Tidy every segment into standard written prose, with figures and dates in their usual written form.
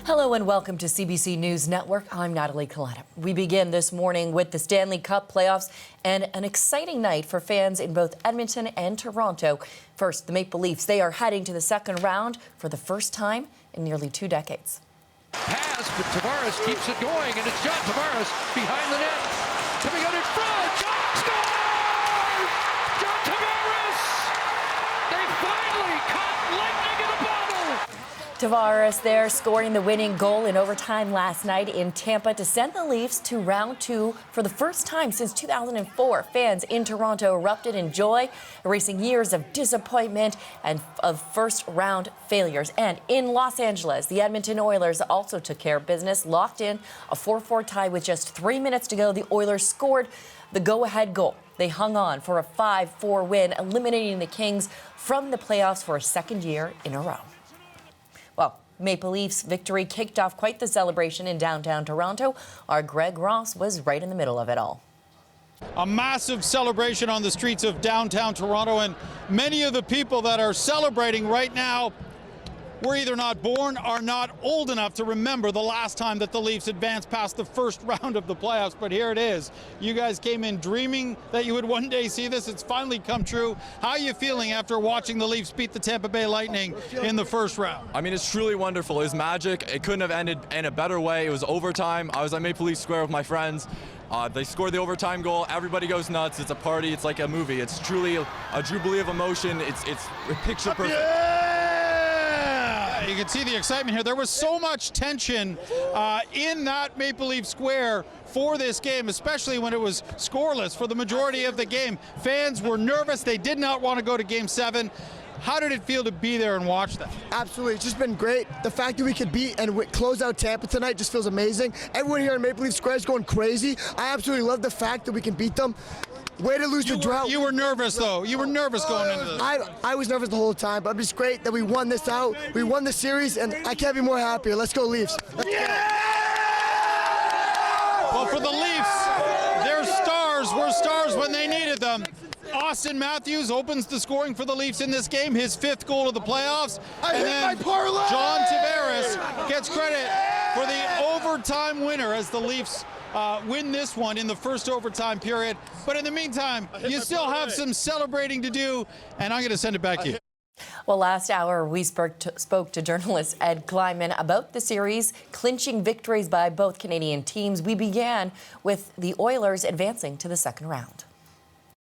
Hello and welcome to CBC News Network. I'm Natalie Coletta. We begin this morning with the Stanley Cup playoffs and an exciting night for fans in both Edmonton and Toronto. First, the Maple Leafs. They are heading to the second round for the first time in nearly 2 decades. Pass, but Tavares keeps it going, and it's John Tavares behind the net. Coming out in front, John scores! John Tavares! They finally caught lightning in a bottle! Tavares there scoring the winning goal in overtime last night in Tampa to send the Leafs to round 2 for the first time since 2004. Fans in Toronto erupted in joy, erasing years of disappointment and of first-round failures. And in Los Angeles, the Edmonton Oilers also took care of business, locked in a 4-4 tie with just 3 minutes to go. The Oilers scored the go-ahead goal. They hung on for a 5-4 win, eliminating the Kings from the playoffs for a second year in a row. Well, Maple Leafs victory kicked off quite the celebration in downtown Toronto. Our Greg Ross was right in the middle of it all. A massive celebration on the streets of downtown Toronto, and many of the people that are celebrating right now were either not born or not old enough to remember the last time that the Leafs advanced past the first round of the playoffs. But here it is. You guys came in dreaming that you would one day see this. It's finally come true. How are you feeling after watching the Leafs beat the Tampa Bay Lightning in the first round? I mean, it's truly wonderful. It was magic. It couldn't have ended in a better way. It was overtime. I was at Maple Leaf Square with my friends. They scored the overtime goal. Everybody goes nuts. It's a party. It's like a movie. It's truly a jubilee of emotion. It's picture perfect. You can see the excitement here. There was so much tension in that Maple Leaf Square for this game, especially when it was scoreless for the majority of the game. Fans were nervous. They did not want to go to Game 7. How did it feel to be there and watch that? Absolutely. It's just been great. The fact that we could beat and close out Tampa tonight just feels amazing. Everyone here in Maple Leaf Square is going crazy. I absolutely love the fact that we can beat them. Way to lose the drought. You were nervous, though. You were nervous going into this. I was nervous the whole time, but it's great that we won this out. We won the series, and I can't be more happier. Let's go, Leafs. Well, for the Leafs, their stars were stars when they needed them. Austin Matthews opens the scoring for the Leafs in this game, his 5th goal of the playoffs. And then John Tavares gets credit for the overtime winner as the Leafs win this one in the first overtime period. But in the meantime, you still have some celebrating to do, and I'm going to send it back to you. Well, last hour, we spoke to journalist Ed Kleiman about the series, clinching victories by both Canadian teams. We began with the Oilers advancing to the second round.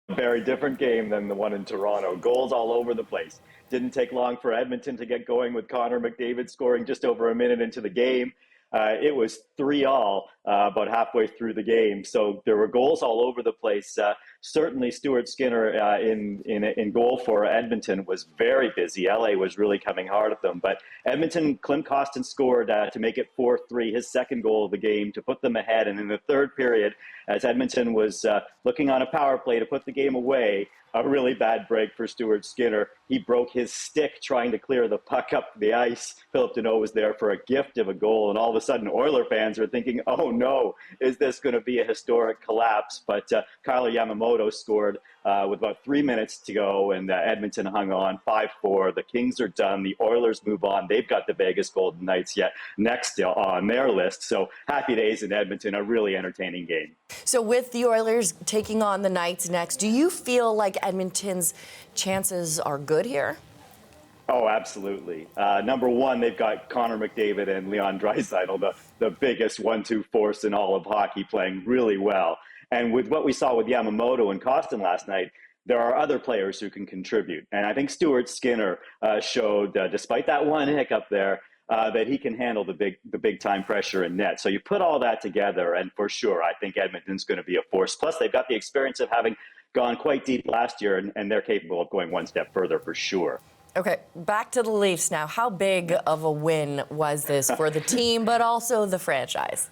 A very different game than the one in Toronto. Goals all over the place. Didn't take long for Edmonton to get going with Connor McDavid scoring just over a minute into the game. It was 3-3 about halfway through the game. So there were goals all over the place. Certainly Stuart Skinner in goal for Edmonton was very busy. LA was really coming hard at them. But Edmonton, Klim Kostin scored to make it 4-3, his second goal of the game to put them ahead. And in the third period, as Edmonton was looking on a power play to put the game away, a really bad break for Stuart Skinner. He broke his stick trying to clear the puck up the ice. Philip Deneau was there for a gift of a goal, and all of a sudden Oiler fans are thinking, oh no, is this going to be a historic collapse? But Kyler Yamamoto scored with about 3 minutes to go, and Edmonton hung on 5-4. The Kings are done. The Oilers move on. They've got the Vegas Golden Knights yet next on their list. So happy days in Edmonton, a really entertaining game. So with the Oilers taking on the Knights next, do you feel like Edmonton's chances are good here? Oh, absolutely. Number one, they've got Connor McDavid and Leon Draisaitl, the biggest 1-2 force in all of hockey, playing really well. And with what we saw with Yamamoto and Kostin last night, there are other players who can contribute. And I think Stuart Skinner showed, despite that one hiccup there, that he can handle the big time pressure in net. So you put all that together, and for sure, I think Edmonton's going to be a force. Plus, they've got the experience of having gone quite deep last year, and they're capable of going one step further for sure. Okay, back to the Leafs now. How big of a win was this for the team, but also the franchise?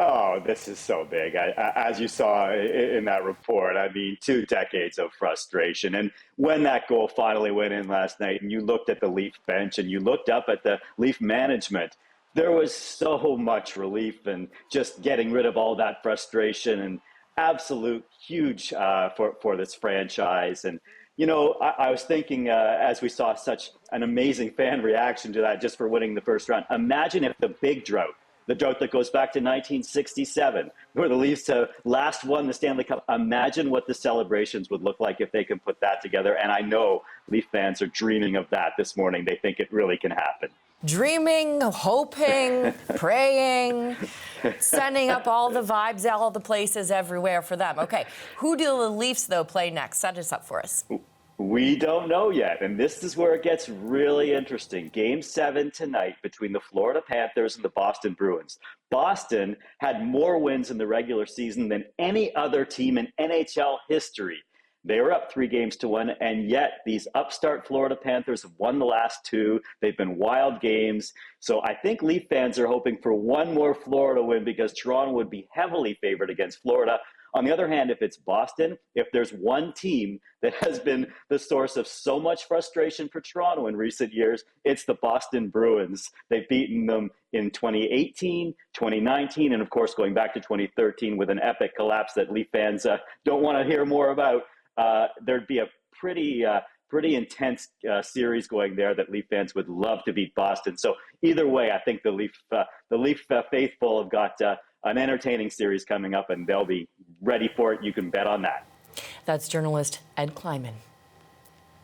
Oh, this is so big. As you saw in that report, I mean, 2 decades of frustration. And when that goal finally went in last night and you looked at the Leaf bench and you looked up at the Leaf management, there was so much relief and just getting rid of all that frustration and absolute huge for this franchise. And You know, I was thinking as we saw such an amazing fan reaction to that just for winning the first round, imagine if the big drought, the drought that goes back to 1967, where the Leafs last won the Stanley Cup, imagine what the celebrations would look like if they can put that together. And I know Leaf fans are dreaming of that this morning. They think it really can happen. Dreaming, hoping, praying, sending up all the vibes, all the places everywhere for them. Okay, who do the Leafs, though, play next? Set us up for us. We don't know yet, and this is where it gets really interesting. Game 7 tonight between the Florida Panthers and the Boston Bruins. Boston had more wins in the regular season than any other team in NHL history. They were up 3-1, and yet these upstart Florida Panthers have won the last 2. They've been wild games. So I think Leaf fans are hoping for one more Florida win because Toronto would be heavily favored against Florida. On the other hand, if it's Boston, if there's one team that has been the source of so much frustration for Toronto in recent years, it's the Boston Bruins. They've beaten them in 2018, 2019, and of course going back to 2013 with an epic collapse that Leaf fans don't want to hear more about. There'd be a pretty intense series going there that Leaf fans would love to beat Boston. So either way, I think the Leaf faithful have got an entertaining series coming up, and they'll be ready for it. You can bet on that. That's journalist Ed Kleiman.